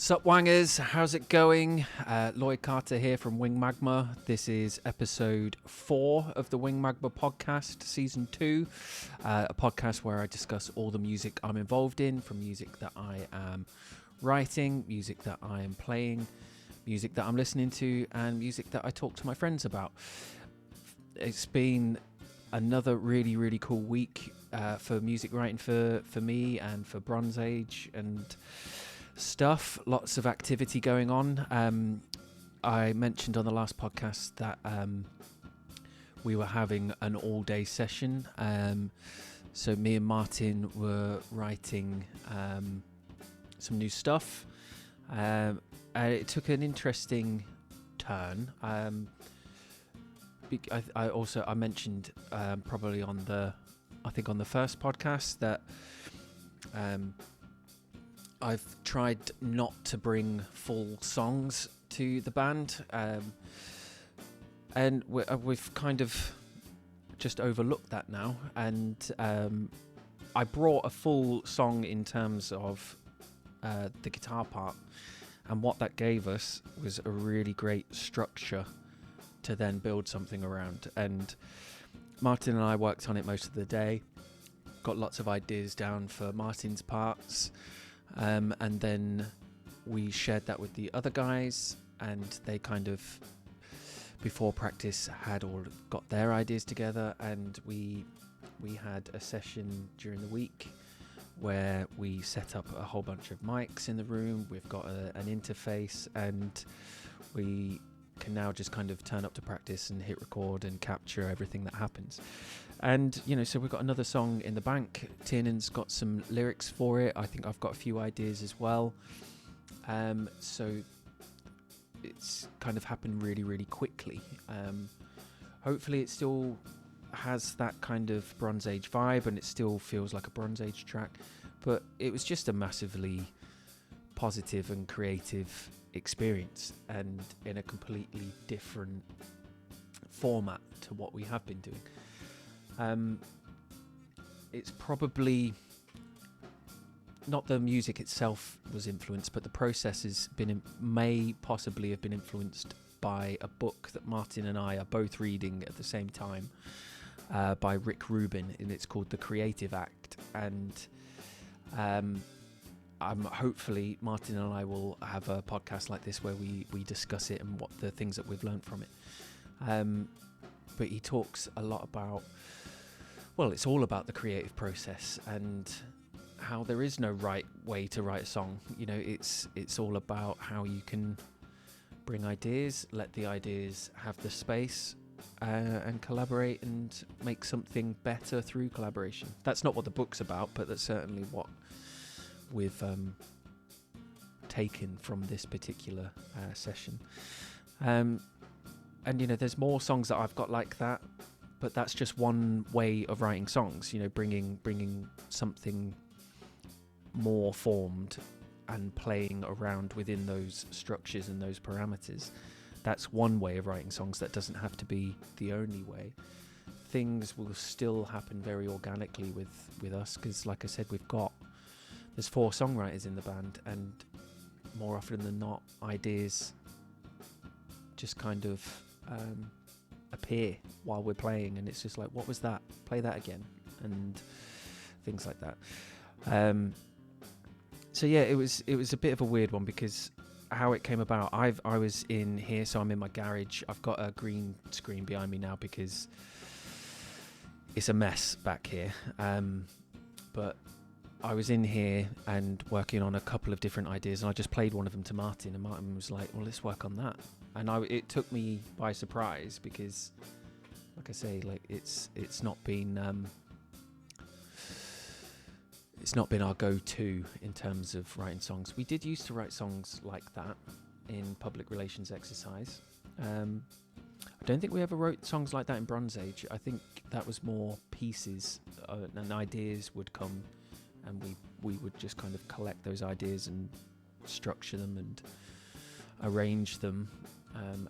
Sup wangers, how's it going? Lloyd Carter here from Wing Magma. This is episode 4 of the Wing Magma Podcast, season 2, a podcast where I discuss all the music I'm involved in, from music that I am writing, music that I am playing, music that I'm listening to, and music that I talk to my friends about. It's been another really cool week for music writing for me and for Bronze Age and stuff. Lots of activity going on. I mentioned on the last podcast that we were having an all-day session. So me and Martin were writing some new stuff. And it took an interesting turn. I mentioned probably on the first podcast that I've tried not to bring full songs to the band, and we've kind of just overlooked that now. And I brought a full song in terms of the guitar part, and what that gave us was a really great structure to then build something around. And Martin and I worked on it most of the day, got lots of ideas down for Martin's parts. And then we shared that with the other guys, and they kind of, before practice, had all got their ideas together, and we had a session during the week where we set up a whole bunch of mics in the room. We've got an interface, and we can now just kind of turn up to practice and hit record and capture everything that happens. And so we've got another song in the bank. Tiernan's got some lyrics for it. I think I've got a few ideas as well. So it's kind of happened really quickly. Hopefully it still has that kind of Bronze Age vibe, and it still feels like a Bronze Age track, but it was just a massively positive and creative experience, and in a completely different format to what we have been doing. It's probably not the music itself was influenced, but the process may possibly have been influenced by a book that Martin and I are both reading at the same time, by Rick Rubin, and it's called The Creative Act. And hopefully Martin and I will have a podcast like this where we discuss it and what the things that we've learned from it. But he talks a lot about, well, it's all about the creative process and how there is no right way to write a song. It's all about how you can bring ideas, let the ideas have the space, and collaborate and make something better through collaboration. That's not what the book's about, but that's certainly what we've taken from this particular session. And there's more songs that I've got like that, but that's just one way of writing songs. Bringing something more formed and playing around within those structures and those parameters. That's one way of writing songs. That doesn't have to be the only way. Things will still happen very organically with us, because like I said, there's 4 songwriters in the band, and more often than not, ideas just kind of appear while we're playing, and it's just like, what was that? Play that again, and things like that. So yeah, it was a bit of a weird one, because how it came about, I was in here, so I'm in my garage. I've got a green screen behind me now because it's a mess back here. But I was in here and working on a couple of different ideas, and I just played one of them to Martin, and Martin was like, well, let's work on that. And it took me by surprise, because like I say, like it's not been our go-to in terms of writing songs. We did used to write songs like that in public relations exercise. I don't think we ever wrote songs like that in Bronze Age. I think that was more pieces, and ideas would come, and we would just kind of collect those ideas and structure them and arrange them,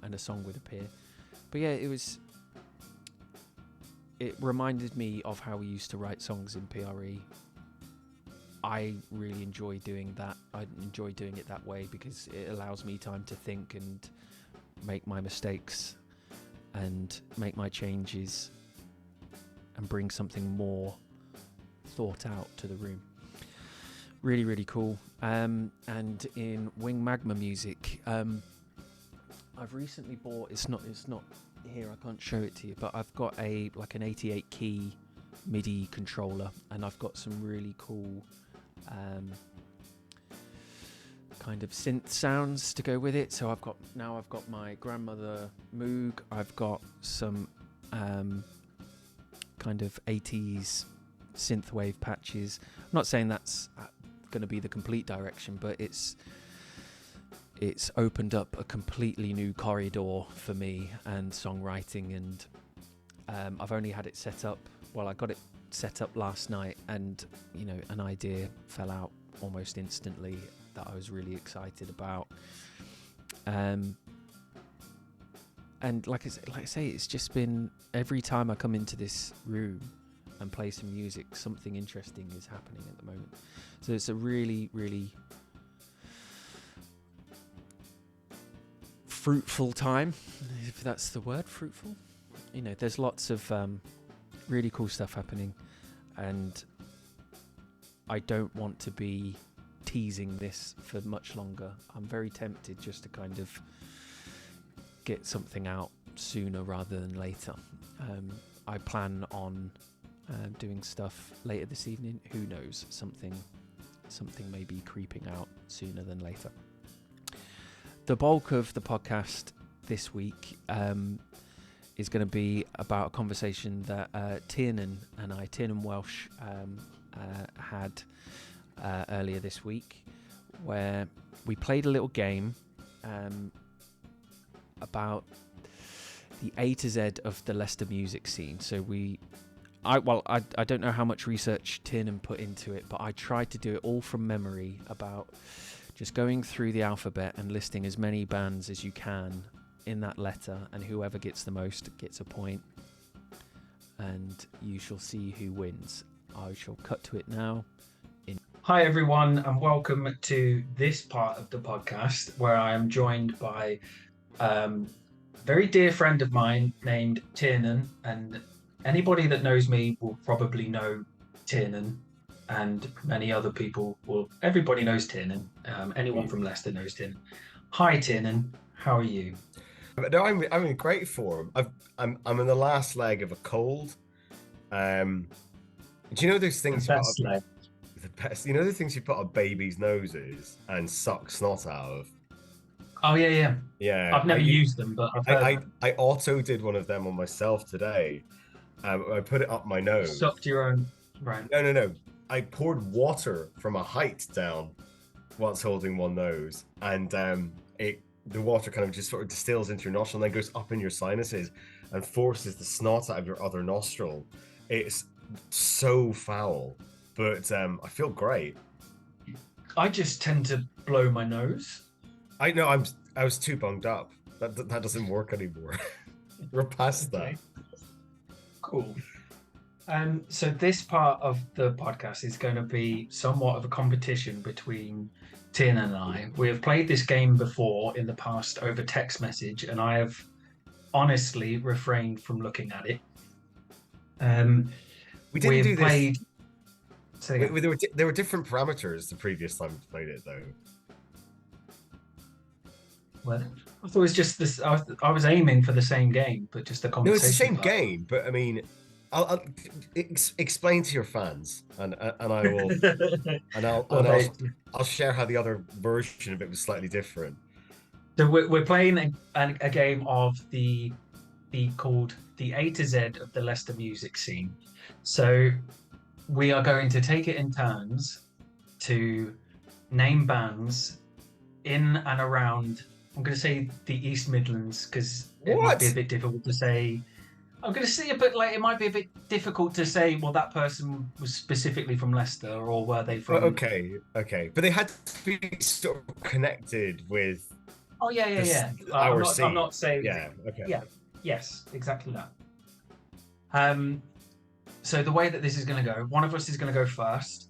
and a song would appear. But yeah, it reminded me of how we used to write songs in PRE I really enjoy doing that. I enjoy doing it that way because it allows me time to think and make my mistakes and make my changes and bring something more thought out to the room. Really, really cool. And in Wing Magma Music, I've recently bought. It's not here. I can't show it to you, but I've got an 88 key MIDI controller, and I've got some really cool kind of synth sounds to go with it. So I've got my grandmother Moog. I've got some kind of 80s synthwave patches. I'm not saying that's going to be the complete direction, but it's opened up a completely new corridor for me and songwriting, and I've only had it set up. Well, I got it set up last night, and an idea fell out almost instantly that I was really excited about. And like I say, it's just been every time I come into this room and play some music, something interesting is happening at the moment. So it's a really, really fruitful time, if that's the word, fruitful. There's lots of really cool stuff happening, and I don't want to be teasing this for much longer. I'm very tempted just to kind of get something out sooner rather than later. I plan on doing stuff later this evening. Who knows? Something may be creeping out sooner than later. The bulk of the podcast this week is going to be about a conversation that Tiernan Welch had earlier this week, where we played a little game about the A to Z of the Leicester music scene. So I don't know how much research Tiernan put into it, but I tried to do it all from memory, about just going through the alphabet and listing as many bands as you can in that letter, and whoever gets the most gets a point, and you shall see who wins. I shall cut to it now. Hi everyone, and welcome to this part of the podcast where I am joined by a very dear friend of mine named Tiernan, and anybody that knows me will probably know Tiernan, and many other people will. Everybody knows Tiernan. Anyone from Leicester knows Tiernan. Hi Tiernan, how are you? No, I'm in great form. I'm in the last leg of a cold. Do you know those things? The best. You know the things you put on babies' noses and suck snot out of? Oh yeah. I've never used them, but I auto did one of them on myself today. I put it up my nose. Sucked your own, right? No. I poured water from a height down whilst holding one nose, and the water kind of just sort of distills into your nostril and then goes up in your sinuses and forces the snot out of your other nostril. It's so foul, but I feel great. I just tend to blow my nose. I know I was too bunged up. That doesn't work anymore. We're past that. Cool. So this part of the podcast is going to be somewhat of a competition between Tiernan and I. We have played this game before in the past over text message, and I have honestly refrained from looking at it. We didn't do played... this. There were different parameters the previous time we played it, though. Well, I thought it was just this. I was aiming for the same game, but just a conversation. No, it's the same game, but I mean, I'll explain to your fans, and I will, I'll share how the other version of it was slightly different. So we're playing a game of called the A to Z of the Leicester music scene. So we are going to take it in turns to name bands in and around. I'm going to say the East Midlands because it might be a bit difficult to say. I'm going to say it might be a bit difficult to say, well, that person was specifically from Leicester, or were they from... Okay. But they had to be sort of connected with... Oh, yeah. I'm not saying... Yeah, okay. Yeah, yes, exactly that. So the way that this is going to go, one of us is going to go first,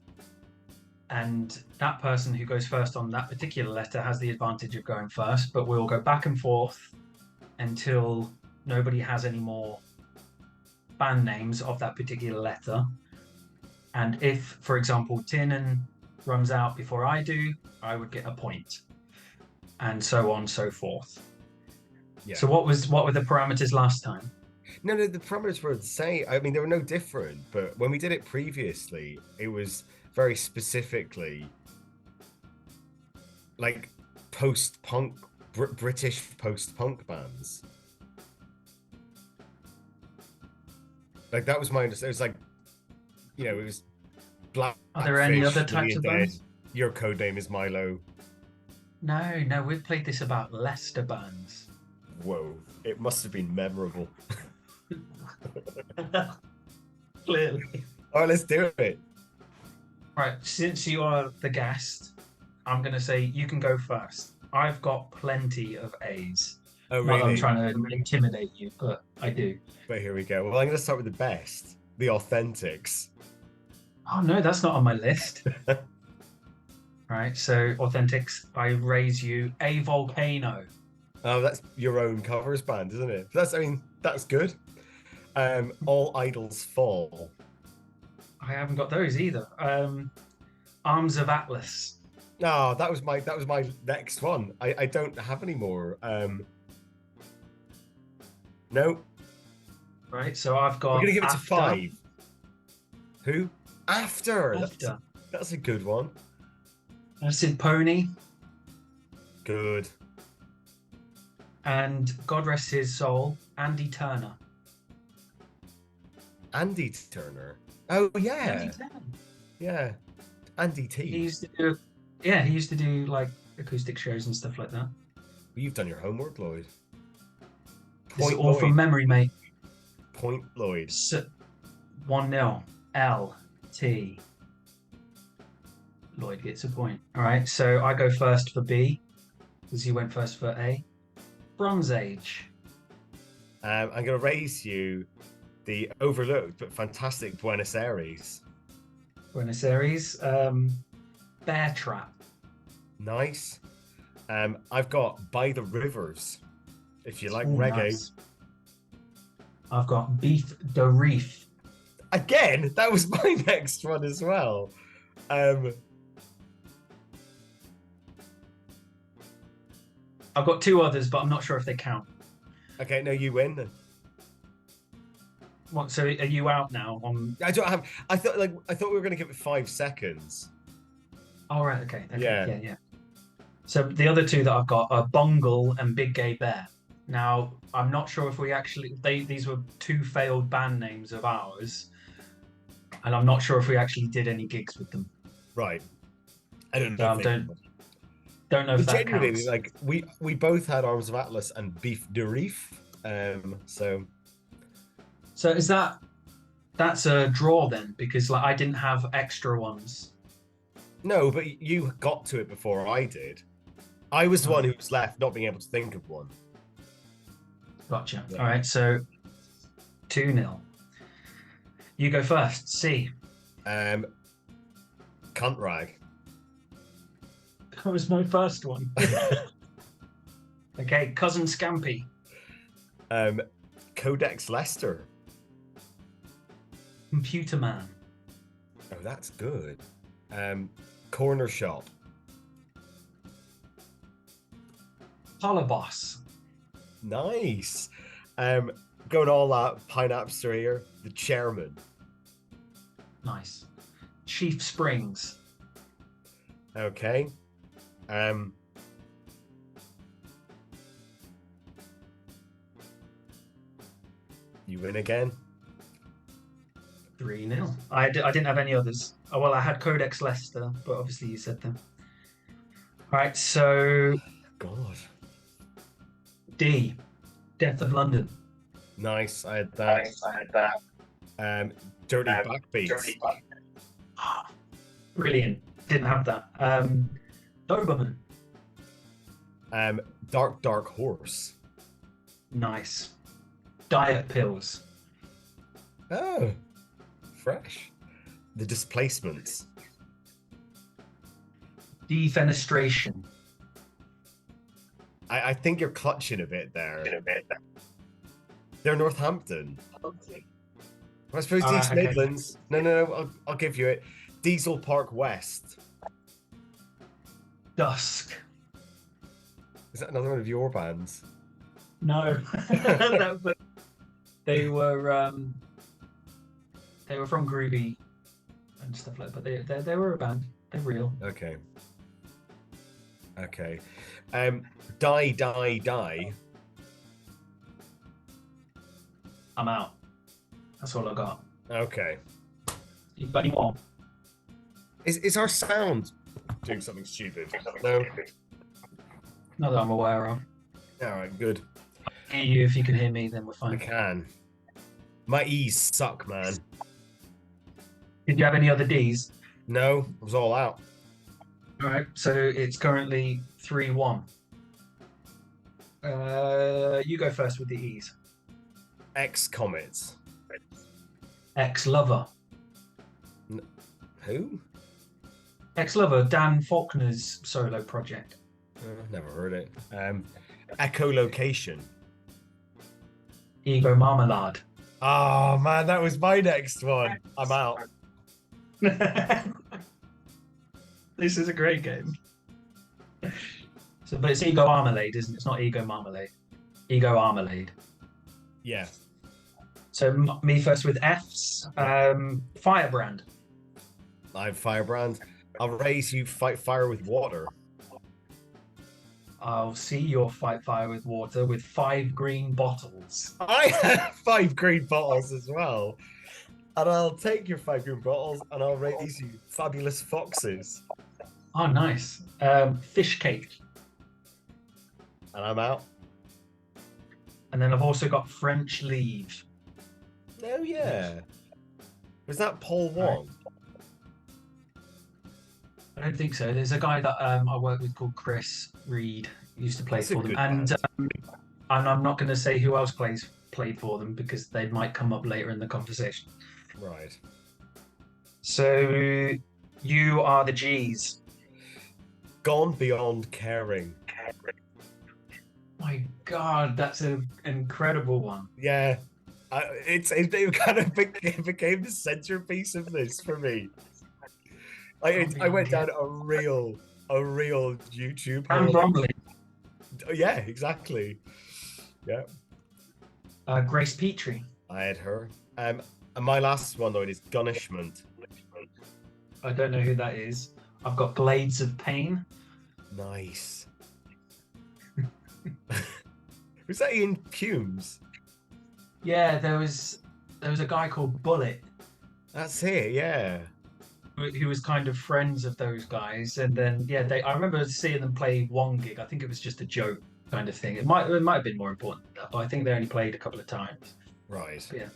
and that person who goes first on that particular letter has the advantage of going first, but we'll go back and forth until nobody has any more band names of that particular letter. And if, for example, Tiernan runs out before I do, I would get a point, and so on and so forth. Yeah. So what were the parameters last time? No, the parameters were the same. I mean, they were no different, but when we did it previously, it was very specifically like post-punk, British post-punk bands. Like that was my understanding. It was like, it was Black. Are there any other types of bands? Your code name is Milo. No, we've played this about Leicester bands. Whoa, it must have been memorable. Clearly. All right, let's do it. Right, since you are the guest, I'm going to say you can go first. I've got plenty of A's. Oh, Not that really? I'm trying to intimidate you, but I do. But here we go. Well, I'm going to start with the best, the Authentics. Oh, no, that's not on my list. Right, so Authentics, I raise you a volcano. Oh, that's your own covers band, isn't it? That's good. All Idols Fall. I haven't got those either. Arms of Atlas. No, that was my next one. I don't have any more. No. Right, so I've got. We're gonna give it to After. 5. Who? After. After. That's a good one. Acid Pony. Good. And God rest his soul, Andy Turner. Andy Turner. Oh yeah. Andy Turner. Yeah. Andy T. He used to do like acoustic shows and stuff like that. You've done your homework, Lloyd. This is all from memory, mate. Point Lloyd. 1-0. LT. Lloyd gets a point. All right, so I go first for B, because you went first for A. Bronze Age. I'm going to raise you the overlooked but fantastic Buenos Aires. Buenos Aires. Bear Trap. Nice. I've got By the Rivers, if you like Ooh, reggae. Nice. I've got Beef de Reef. Again, that was my next one as well. I've got 2 others, but I'm not sure if they count. Okay, no, you win then. What? So are you out now? I don't have. I thought we were going to give it 5 seconds. Oh, right. Okay. Yeah. Yeah. So the other 2 that I've got are Bungle and Big Gay Bear. Now, I'm not sure if we actually... These were 2 failed band names of ours. And I'm not sure if we actually did any gigs with them. Right. I don't know. Don't know if that genuinely, counts. like, we both had Arms of Atlas and Beef de Reef. So is that's a draw then? Because like I didn't have extra ones. No, but you got to it before I did. I was the one who was left not being able to think of one. Gotcha. Yeah. All right, so 2-0. You go first. C. Cunt Rag. That was my first one. Okay, Cousin Scampy. Codex Leicester. Computer Man. Oh, that's good. Corner Shop. Collar Boss. Nice. Going all out, Pineapster here. The Chairman. Nice. Chief Springs. Okay. You win again. 3-0. I didn't have any others. Oh, well, I had Codex Leicester, but obviously you said them. All right, so God. D. Death of London. Nice. I had that. Dirty Backbeats. Brilliant. Didn't have that. Doberman. Dark Horse. Nice. Diet Pills. Oh, fresh. The Displacements. Defenestration. I think you're clutching a bit there. They're Northampton. I suppose East Okay. Midlands. No. I'll give you it. Diesel Park West. Dusk. Is that another one of your bands? No. They were from Groovy and stuff like that. But they were a band. They're real. Okay. Die. I'm out. That's all I got. Okay. You got any more? Is our sound doing something stupid? No. Not that I'm aware of. All right, good. Hear you. If you can hear me, then we're I fine. can. My E's suck, man. Did you have any other D's? No, it was all out. All right. So it's currently 3-1. You go first with the E's. X-Comets. Ex-Lover. Who? Ex-Lover, Dan Faulkner's solo project. Never heard it. Echolocation. Ego Marmalade. Oh man, that was my next one. I'm out. This is a great game. So, but it's Ego Marmalade, isn't it? It's not Ego Marmalade. Ego Marmalade. Yeah. So me first with F's. Firebrand. I have Firebrand. I'll raise you fight fire with water. I'll see your fight fire with water with 5 green bottles. I have 5 green bottles as well. And I'll take your 5 green bottles and I'll raise you fabulous foxes. Oh, nice. Fish cake. And I'm out. And then I've also got French leave. Oh yeah. Was that Paul Wong? I don't think so. There's a guy that I work with called Chris Reed. He used to play That's a for them. good And band. I'm not going to say who else played for them because they might come up later in the conversation. Right. So you are the G's. Gone Beyond Caring. My God, that's an incredible one. Yeah. It kind of became the centerpiece of this for me. I went down a real YouTube And hole. Bromley. Yeah, exactly. Yeah. Grace Petrie. I had her. And my last one though is Gunishment. I don't know who that is. I've got Blades of Pain. Nice. Was that Ian Humes? Yeah, there was a guy called Bullet That's it, yeah. who was kind of friends of those guys, and then I remember seeing them play one gig. I think it was just a joke kind of thing. It might have been more important than that, but I think they only played a couple of times. Right. But yeah.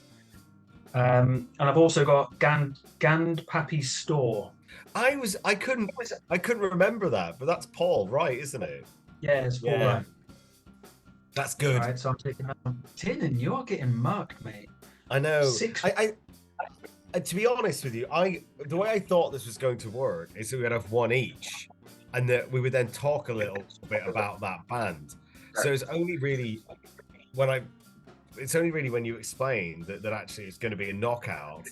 And I've also got Gand Pappy's Store. I couldn't remember that, but that's Paul, right, isn't it? Yeah, it's Paul. Yeah. That's good. All right, so I'm taking that one. Tiernan, you are getting mugged, mate. I know. 6. I to be honest with you, the way I thought this was going to work is that we would have one each, and that we would then talk a little bit about that band. So it's only really when you explained that actually it's going to be a knockout,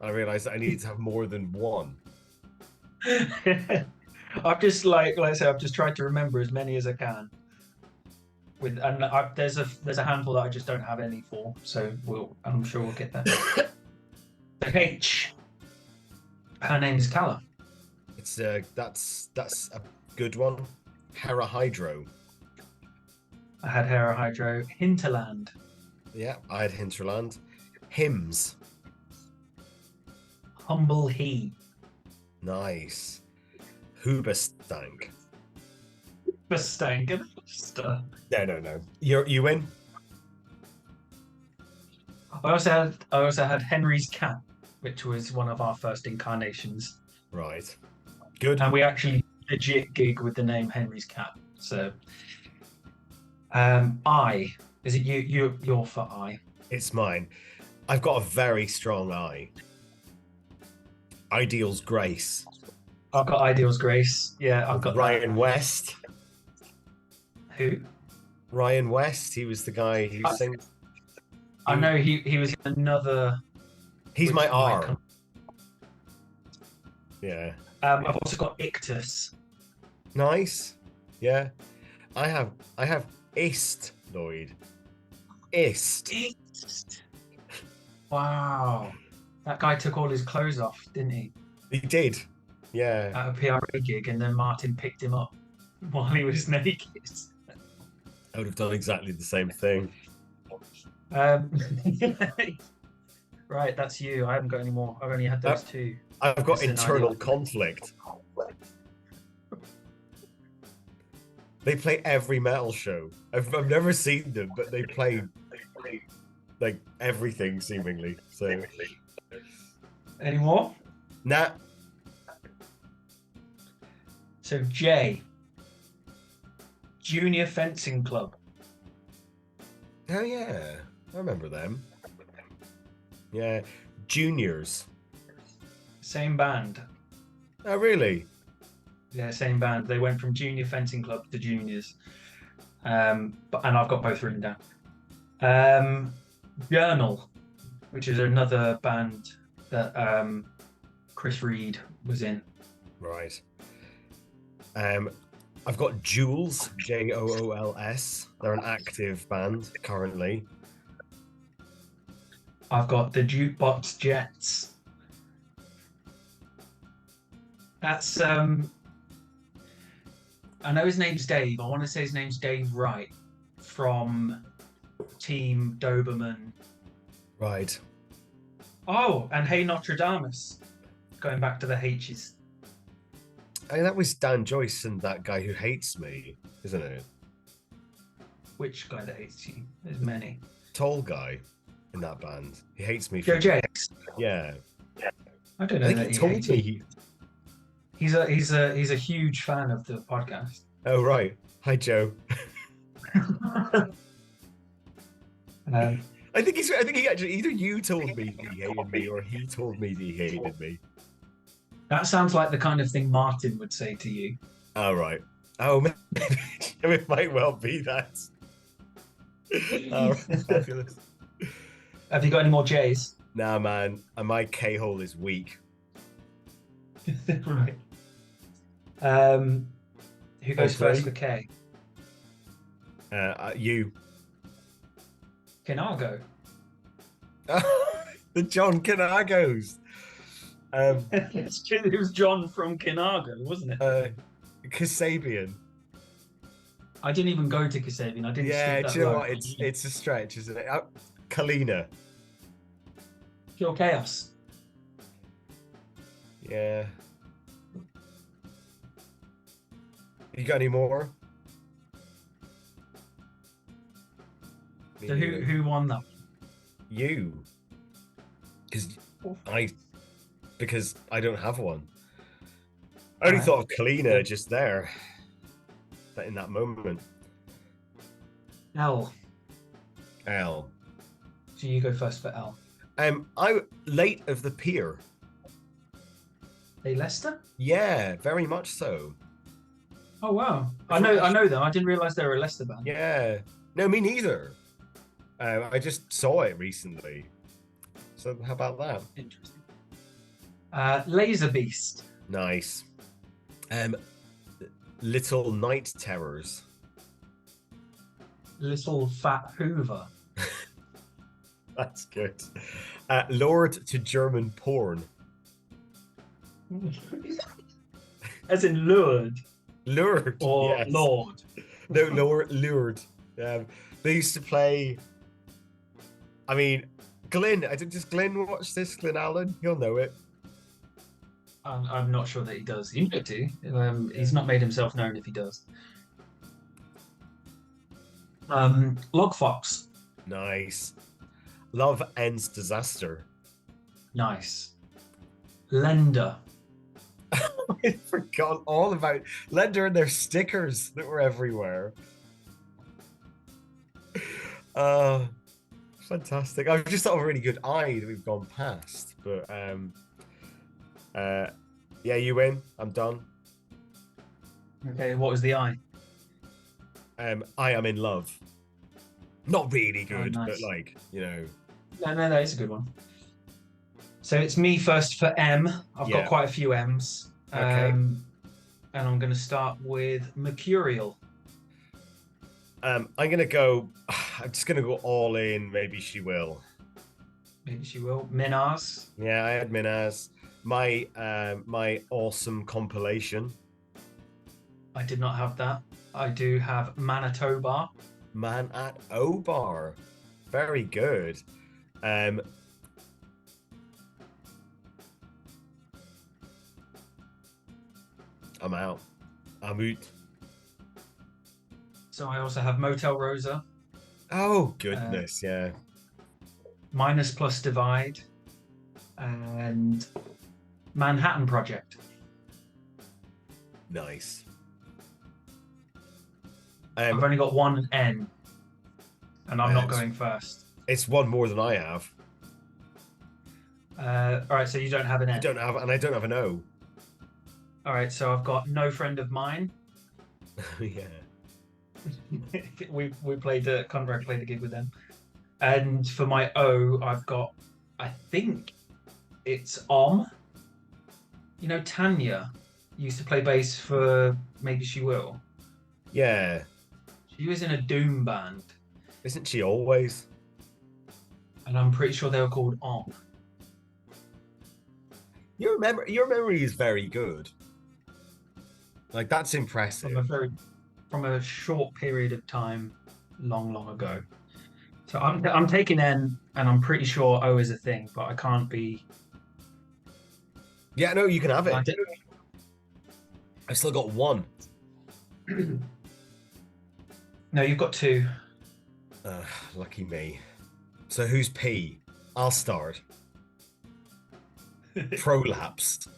I realised that I needed to have more than one. I've just like I said, I've just tried to remember as many as I can. There's a handful that I just don't have any for, so I'm sure we'll get that. H. Her name is Calla. It's that's a good one. Hera Hydro. I had Hera Hydro. Hinterland. Yeah, I had Hinterland. Hymns. Humble He. Nice. Hoobastank. Mustank. No. You win. I also had Henry's Cat, which was one of our first incarnations, Right. Good. and we actually legit gig with the name Henry's Cat. So, I is it you're for I? It's mine. I've got a very strong eye. Ideal's Grace. I've got Ideal's Grace. Yeah, I've got Ryan West. Who? Ryan West. He was the guy who sings. I know he was in another. He's my R. come- Yeah. I've also got Ictus. Nice. Yeah. I have Ist, Lloyd. Ist. Wow. That guy took all his clothes off, didn't he? He did. Yeah. At a PRA gig, and then Martin picked him up while he was naked. I would have done exactly the same thing. Right, that's you. I haven't got any more. I've only had those two. I've got Listen, internal conflict. They play every metal show. I've never seen them, but they play like everything seemingly. So Any more? nah. So J. Junior Fencing Club. Oh yeah, I remember them. Yeah, Juniors. Same band. Oh really? Yeah, same band. They went from Junior Fencing Club to Juniors. And I've got both written down. Journal, which is another band that Chris Reed was in. Right. I've got Jules, Jools. They're an active band currently. I've got the Jukebox Jets. That's I know his name's Dave. I want to say his name's Dave Wright from Team Doberman. Right. Oh, and Hey Notre Damus. Going back to the H's. I mean, that was Dan Joyce and that guy who hates me, isn't it? Which guy that hates you? There's many. Tall guy in that band. He hates me. Joe Jakes. Yeah. I don't know. I think that he told hates me. you. He's a huge fan of the podcast. Oh right. Hi Joe. I think he actually either you told me he hated me or he told me he hated me. That sounds like the kind of thing Martin would say to you. Oh right. Oh maybe it might well be that. Oh, fabulous. Have you got any more J's? Nah man, my K-hole is weak. Right. Who goes first for K? You. Kinago. The John Canagos. It was John from Kinago, wasn't it? Kasabian. I didn't even go to Kasabian. I didn't. Yeah, stoop do you that know low. what? It's a stretch, isn't it? Kalina. Pure Chaos. Yeah. You got any more? So who won that? You. Because I don't have one. I only thought of Kalina just there. In that moment. L. L. So you go first for L. I late of the pier. Hey, Leicester? Yeah, very much so. Oh wow. I know them. I didn't realise they were a Leicester band. Yeah. No, me neither. I just saw it recently. So how about that? Interesting. Laser Beast. Nice. Little Night Terrors. Little Fat Hoover. That's good. Lord to German porn. As in lured. Lured. Or yes. Lord. No, lured. They used to play. I mean, Glenn. Does Glenn watch this? Glenn Allen. He'll know it. I'm not sure that he does. He might do. He's not made himself known if he does. Log Fox. Nice. Love ends disaster. Nice. Lender. I forgot all about Lender and their stickers that were everywhere. Fantastic. I've just thought of a really good eye that we've gone past, but Yeah, you win. I'm done. Okay, what was the I? I am in love. Not really Oh, good, but nice. like, you know. No, it's a good one. So it's me first for M. I've got Yeah. quite a few M's. Okay. And I'm going to start with Mercurial. I'm gonna go. I'm just gonna go all in. Maybe she will. Maybe she will. Minars. Yeah, I had Minaz. My awesome compilation. I did not have that. I do have Manitoba. Man at Obar. Very good. I'm out. I'm out. So I also have Motel Rosa. Oh goodness, yeah. Minus Plus Divide. And Manhattan Project. Nice. I've only got one N. And I'm not going first. It's one more than I have. All right, so you don't have an N. I don't have an O. All right, so I've got No Friend of Mine. Yeah. we played Conrad played a gig with them. And for my O, I've got, I think it's You know, Tanya used to play bass for Maybe She Will. Yeah. She was in a doom band. Isn't she always? And I'm pretty sure they were called Om. Your memory is very good. Like, that's impressive. From a short period of time, long ago. So I'm taking N, and I'm pretty sure O is a thing, but I can't be. Yeah, no, you can have it. I've still got one. No, you've got two. Lucky me. So who's P? I'll start. Prolapsed.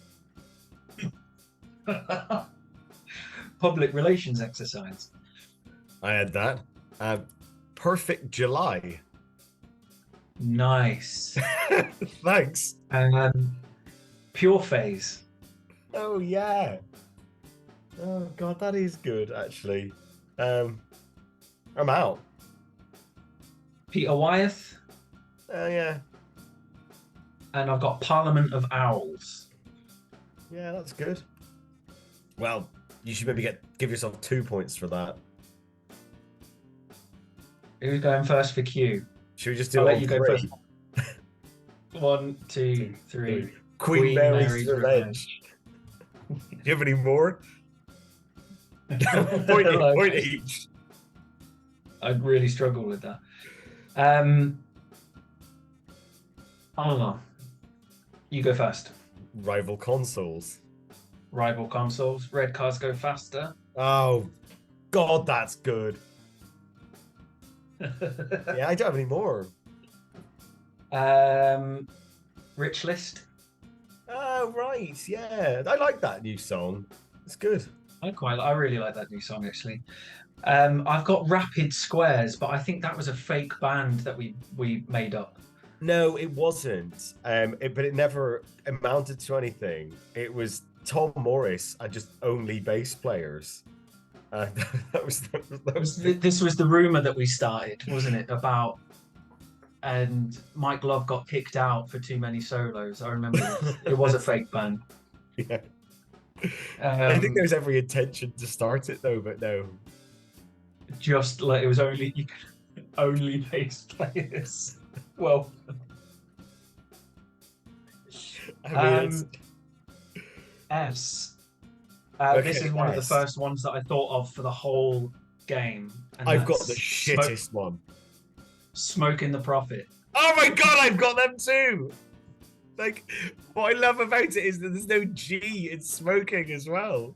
Public relations exercise. I had that. Perfect July. Nice. Thanks. Pure phase. Oh yeah. Oh god, that is good actually. I'm out. Peter Wyeth. Oh yeah. And I've got Parliament of Owls. Yeah, that's good. Well, you should maybe give yourself 2 points for that. Who's going first for Q? Should we just do I'll all let you go three? first. 1, 2, 3. Queen Mary's Revenge. Do you have any more? point each. I'd really struggle with that. I don't know. You go first. Rival consoles. Rival consoles. Red cars go faster. Oh, God, that's good. Yeah, I don't have any more. Rich List. Oh, right. Yeah. I like that new song. It's good. I really like that new song, actually. I've got Rapid Squares, but I think that was a fake band that we made up. No, it wasn't. But it never amounted to anything. It was Tom Morris and just only bass players. This was the rumor that we started, wasn't it? About and Mike Love got kicked out for too many solos. I remember this. It was a fake band. Yeah. I think there was every intention to start it though, but no. Just like it was only bass players. Well, I mean, S. Okay, this is one of the S. first ones that I thought of for the whole game. And I've got the that's shittest one. Smoking the Prophet. Oh my god, I've got them too! Like, what I love about it is that there's no G in smoking as well.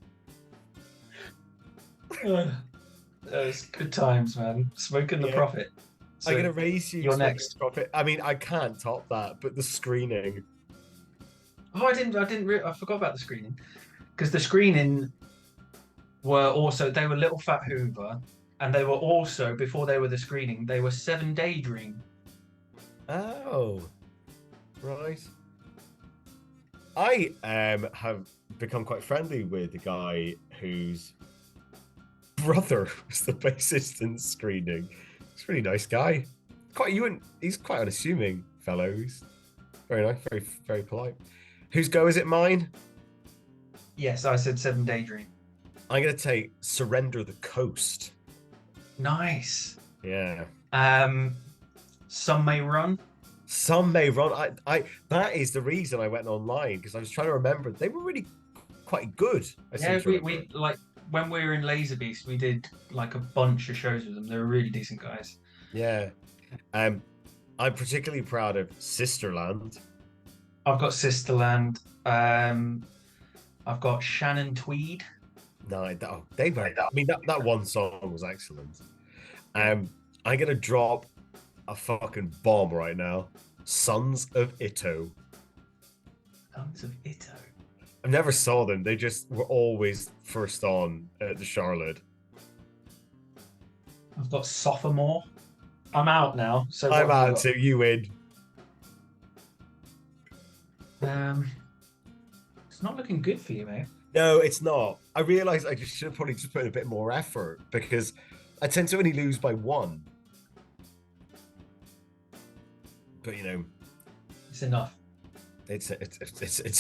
Those good times, man. Smoking the Prophet. So I'm gonna raise you. You're next. Prophet. I mean, I can't top that, but the screening. Oh, I forgot about the screening. Because the screening they were Little Fat Hoover, and they were also, before they were the screening, they were 7 Daydream. Oh, right. I have become quite friendly with the guy whose brother was the bassist in Screening. He's a really nice guy. He's quite unassuming fellow. He's very nice, very, very polite. Whose go is it? Mine? Yes, I said 7 Daydream. I'm gonna take Surrender the Coast. Nice. Yeah. Some May Run. Some May Run. I that is the reason I went online, because I was trying to remember. They were really quite good. Yeah, we like when we were in Laserbeast, we did like a bunch of shows with them. They were really decent guys. Yeah. I'm particularly proud of Sisterland. I've got Sisterland. I've got Shannon Tweed. No, they were. I mean, that one song was excellent. I'm gonna drop a fucking bomb right now. Sons of Ito. Sons of Ito. I never saw them. They just were always first on at the Charlotte. I've got Sophomore. I'm out now. So I'm out, so you win. It's not looking good for you, mate. No, it's not. I realised I should have probably just put in a bit more effort, because I tend to only lose by 1. But It's enough. it's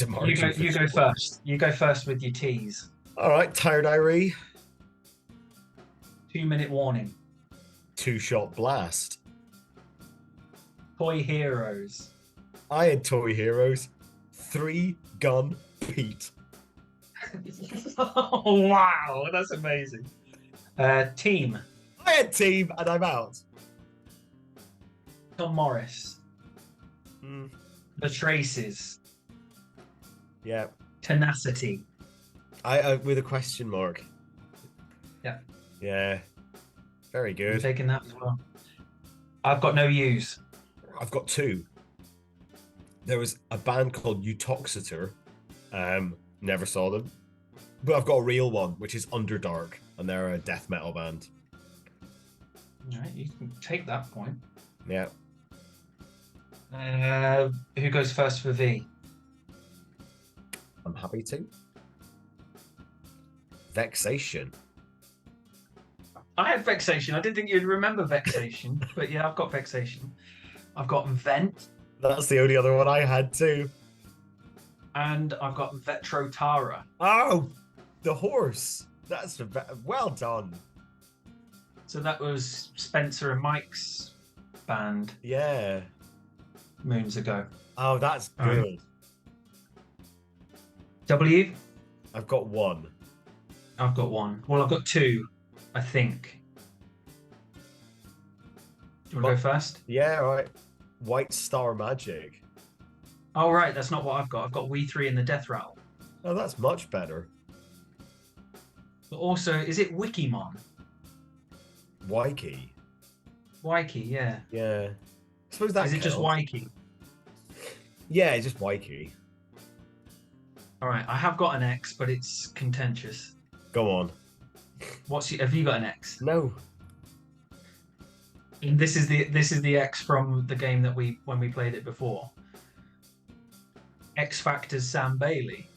a margin. You go first. You go first with your teas. All right, Tired Irie. 2-minute warning. 2-shot blast. Toy Heroes. I had Toy Heroes. 3-gun Pete. Oh, wow, that's amazing. Team. I had Team, and I'm out. Tom Morris. The Traces. Yeah. Tenacity. I with a question mark. Yeah. Yeah. Very I'm good. taking that as well. I've got no use. I've got 2. There was a band called Utoxeter. Never saw them. But I've got a real one, which is Underdark, and they're a death metal band. All right, you can take that point. Yeah. Who goes first for V? I'm happy to. Vexation. I had Vexation. I didn't think you'd remember Vexation, but yeah, I've got Vexation. I've got Vent. That's the only other one I had too. And I've got Vetrotara. Oh, the horse. That's well done. So that was Spencer and Mike's band. Yeah. Moons ago. Oh, that's good. W? I've got 1. I've got 1. Well, I've got 2, I think. Do you want to go first? Yeah, all right. White Star Magic. Oh, right. That's not what I've got. I've got We 3 in the Death Rattle. Oh, that's much better. But also, is it Wikimon? Waiki. Waiki, yeah. Yeah. I suppose that Is it just counts. Waiki? Yeah, it's just Waiki. All right. I have got an X, but it's contentious. Go on. Have you got an X? No. And this is the X from the game that when we played it before. X Factor's Sam Bailey.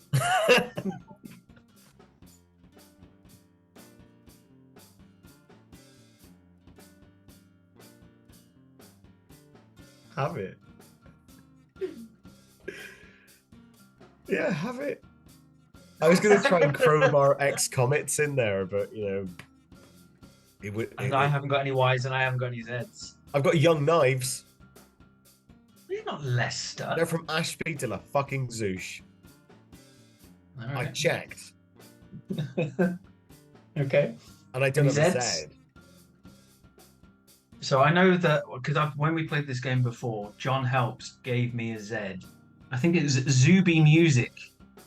Have it. Yeah, have it. I was going to try and crowbar X Comets in there, but it would. I haven't got any Ys and I haven't got any Zs. I've got Young Knives. You're not Leicester. They're from Ashby de la fucking Zouche. All I right. checked, Okay. and I don't Any have a Zs? Z. So I know that because when we played this game before, John Helps gave me a Z. I think it was Zuby Music.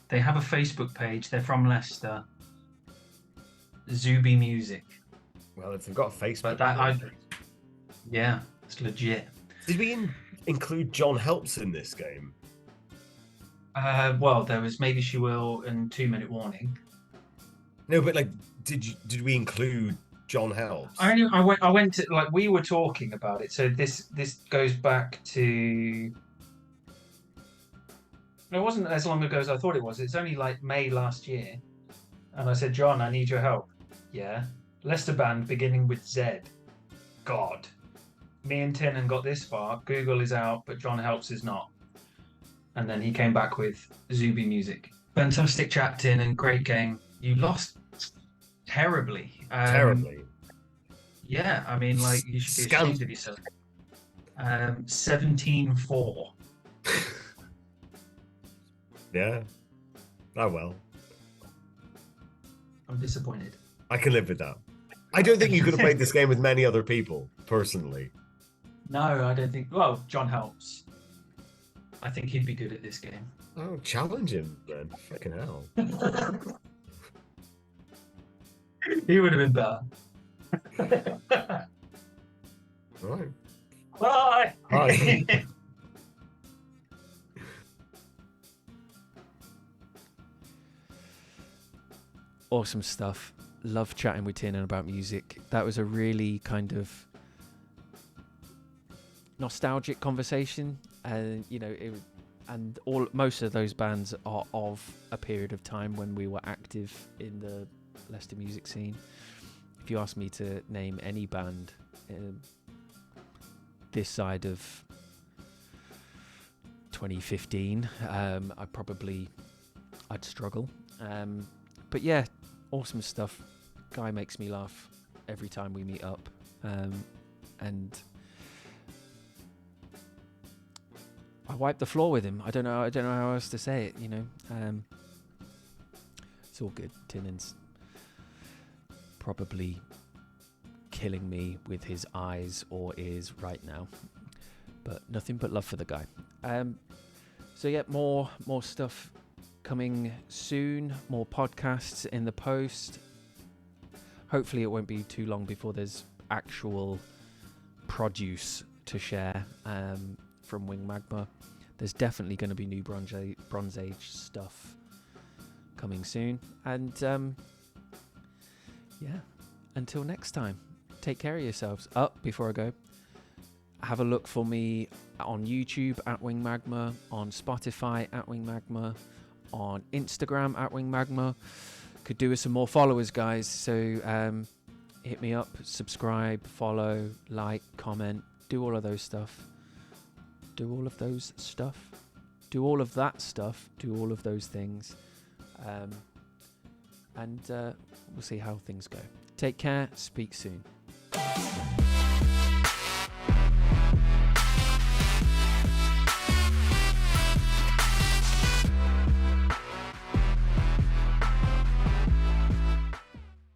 They have a Facebook page. They're from Leicester. Zuby Music. Well, if they've got a Facebook. But yeah, it's legit. Did we include John Helps in this game? Well, there was Maybe She Will and 2-minute warning. No, but did we include John Helps? I went to we were talking about it. So this goes back to It wasn't as long ago as I thought it was. It's only like May last year. And I said, John, I need your help. Yeah. Leicester band beginning with Z. God. Me and Tiernan got this far. Google is out, but John Helps is not. And then he came back with Zuby Music. Fantastic chat, Tiernan. Great game. You lost terribly. Terribly. Yeah, I mean, like, you should be ashamed of yourself. 17-4. Yeah. Oh, well. I'm disappointed. I can live with that. I don't think you could have played this game with many other people, personally. No, I don't think. Well, John Helps. I think he'd be good at this game. Oh, challenge him then. Fucking hell. He would have been better. Right. Bye. Bye. Awesome stuff. Love chatting with Tiernan about music. That was a really kind of nostalgic conversation, and most of those bands are of a period of time when we were active in the Leicester Music Scene. If you ask me to name any band this side of 2015, I'd struggle. But yeah, awesome stuff. Guy makes me laugh every time we meet up, and I wipe the floor with him. I don't know how else to say it. It's all good. Tiernan's probably killing me with his eyes or ears right now, but nothing but love for the guy. So yeah, more stuff coming soon, more podcasts in the post. Hopefully it won't be too long before there's actual produce to share from Wing Magma. There's definitely going to be new Bronze Age stuff coming soon. And yeah, until next time, take care of yourselves. Before I go, have a look for me on YouTube at Wing Magma, on Spotify at Wing Magma, on Instagram at Wing Magma. Could do with some more followers, guys, so hit me up, subscribe, follow, like, comment, do all of those stuff, do all of that stuff, do all of those things, and we'll see how things go. Take care, speak soon.